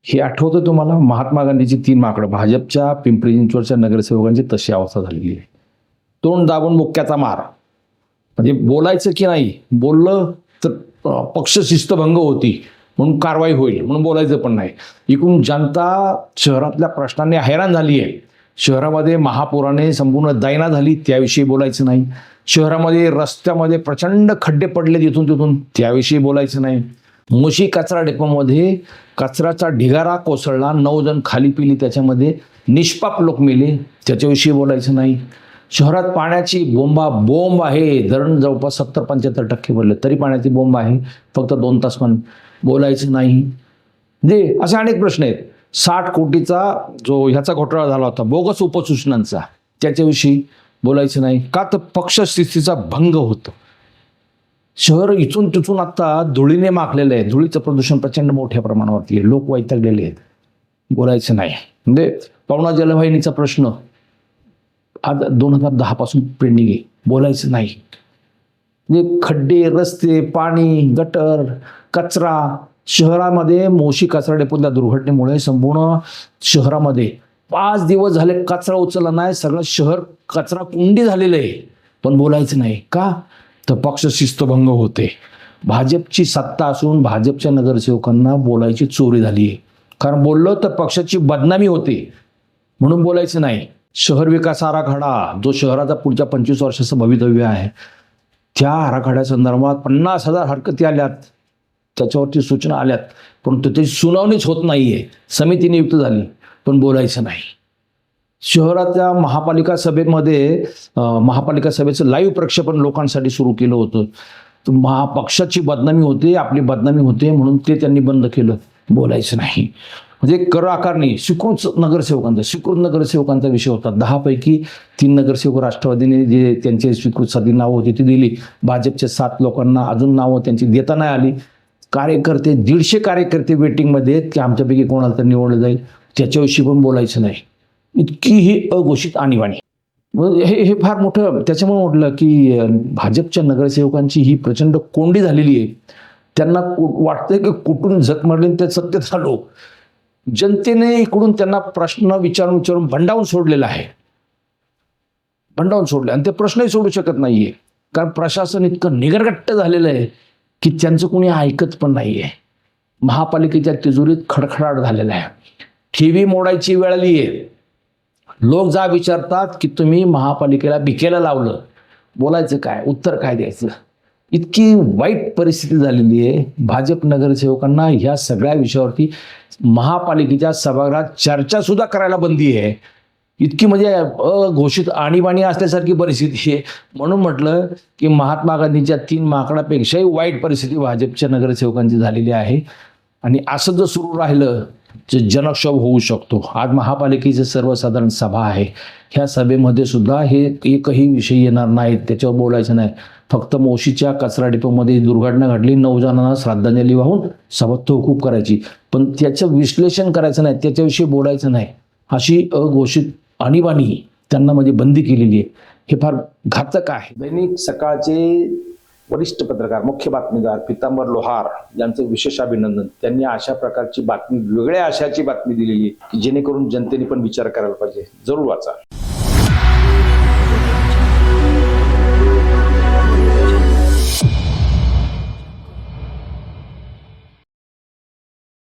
हे आठवतं तुम्हाला? महात्मा गांधीची 3 माकडं. भाजपच्या पिंपरी चिंचवडच्या नगरसेवकांची तशी अवस्था झालेली आहे. तोंड दाबून मुक्क्याचा मार. म्हणजे बोलायचं की नाही, बोललं तर पक्ष शिस्तभंग होती म्हणून कारवाई होईल म्हणून बोलायचं पण नाही. इकडून जनता शहरातल्या प्रश्नांनी हैराण झाली आहे. शहरामध्ये महापुराने संपूर्ण दैना झाली, त्याविषयी बोलायचं नाही. शहरामध्ये रस्त्यामध्ये प्रचंड खड्डे पडले तिथून तिथून, त्याविषयी बोलायचं नाही. मुशी कचरा डेपोमध्ये कचऱ्याचा ढिगारा कोसळला, 9 जण खाली पिली, त्याच्यामध्ये निष्पाप लोक मेले, त्याच्याविषयी बोलायचं नाही. शहरात पाण्याची बोंब आहे. धरण जवळपास 70-75% भरले, तरी पाण्याची बोंब आहे. फक्त 2 तास पण बोलायचं नाही. म्हणजे असे अनेक प्रश्न आहेत. 60 कोटीचा जो ह्याचा घोटाळा झाला होता, बोगस उपसूचनांचा, त्याच्याविषयी बोलायचं नाही. का तर पक्षशिस्तीचा भंग होतो. शहर इथून तिथून आता धुळीने माखलेलं आहे. धुळीचं प्रदूषण प्रचंड मोठ्या प्रमाणावरती आहे. लोक वैतागलेले आहेत. बोलायचं नाही. म्हणजे पवना जलवाहिनीचा प्रश्न आज 2010 पासून पेंडिंग आहे. बोलायचं नाही. म्हणजे खड्डे, रस्ते, पाणी, गटर, कचरा. शहरामध्ये मोशी कचरा डेपोतल्या दुर्घटनेमुळे संपूर्ण शहरामध्ये 5 दिवस झाले कचरा उचलला नाही. सगळं शहर कचरा कुंडी झालेलं आहे. पण बोलायचं नाही. का? तर पक्ष शिस्तभंग होते. भाजपची सत्ता असून भाजपच्या नगरसेवकांना बोलायची चोरी झाली आहे. कारण बोललं तर पक्षाची बदनामी होते म्हणून बोलायचं नाही. शहर विकास आराखडा, जो शहराचा पुढच्या 25 वर्षाचं भवितव्य आहे, त्या आराखड्यासंदर्भात 50,000 हरकती आल्यात, त्याच्यावरती सूचना आल्यात, पण त्याची सुनावणीच होत नाहीये. समिती नियुक्त झाली पण बोलायचं नाही. शहराच्या महापालिका सभेमध्ये महापालिका सभेचं लाईव्ह प्रक्षेपण लोकांसाठी सुरू केलं होतं. तर महापक्षाची बदनामी होते, आपली बदनामी होते म्हणून ते त्यांनी बंद केलं. बोलायचं नाही. म्हणजे कर आकारणी स्वीकृत नगरसेवकांचा विषय होता. 10 पैकी 3 नगरसेवक राष्ट्रवादीने जे त्यांचे स्वीकृत साधी नावं होती ती दिली. भाजपच्या 7 लोकांना अजून नावं त्यांची देता नाही आली. कार्यकर्ते 150 कार्यकर्ते वेटिंगमध्ये आहेत की आमच्यापैकी कोणाला तर निवडलं जाईल, त्याच्याविषयी पण बोलायचं नाही. इतकी ही अघोषित आणीबाणी. हे फार मोठं. त्याच्यामुळे म्हटलं की भाजपच्या नगरसेवकांची ही प्रचंड कोंडी झालेली आहे. त्यांना वाटतंय की कुठून झक मारली ते सत्तेत आलो. जनतेने इकडून त्यांना प्रश्न विचारून भंडावून सोडलेला आहे. भंडावून सोडले आणि ते प्रश्नही सोडू शकत नाहीये. कारण प्रशासन इतकं निगरगट्ट झालेलं आहे की त्यांचं कोणी ऐकत पण नाहीये. महापालिकेच्या तिजोरीत खडखडाट झालेला आहे. ठेवी मोडायची वेळ आली आहे. लोक जा विचारतात की तुम्ही महापालिकेला भिकेला लावलं, बोलायचं काय, उत्तर काय द्यायचं. इतकी वाईट परिस्थिती झालेली आहे. भाजप नगरसेवकांना ह्या सगळ्या विषयावरती महापालिकेच्या सभागृहात चर्चा सुद्धा करायला बंदी आहे. इतकी म्हणजे अघोषित आणीबाणी असल्यासारखी परिस्थिती आहे. म्हणून म्हटलं की महात्मा गांधीच्या 3 माकडापेक्षाही वाईट परिस्थिती भाजपच्या नगरसेवकांची झालेली आहे. आणि असं जर सुरू राहिलं तर जनक्षोभ होऊ शकतो. आज महापालिकेची सर्वसाधारण सभा आहे. ह्या सभेमध्ये सुद्धा हे एकही विषय येणार नाहीत, त्याच्यावर बोलायचं नाही. फक्त मोशीच्या कचरा डिपोमध्ये दुर्घटना घडली, 9 जणांना श्रद्धांजली वाहून सभा तहकूब करायची, पण त्याचं विश्लेषण करायचं नाही, त्याच्याविषयी बोलायचं नाही. अशी अघोषित आणीबाणी त्यांना म्हणजे बंदी केलेली आहे. हे फार घातक आहे. दैनिक सकाळचे वरिष्ठ पत्रकार, मुख्य बातमीदार पितांबर लोहार यांचं विशेष अभिनंदन. त्यांनी अशा प्रकारची बातमी, वेगळ्या आशयाची बातमी दिलेली आहे की जेणेकरून जनतेने पण विचार करायला पाहिजे. जरूर वाचा.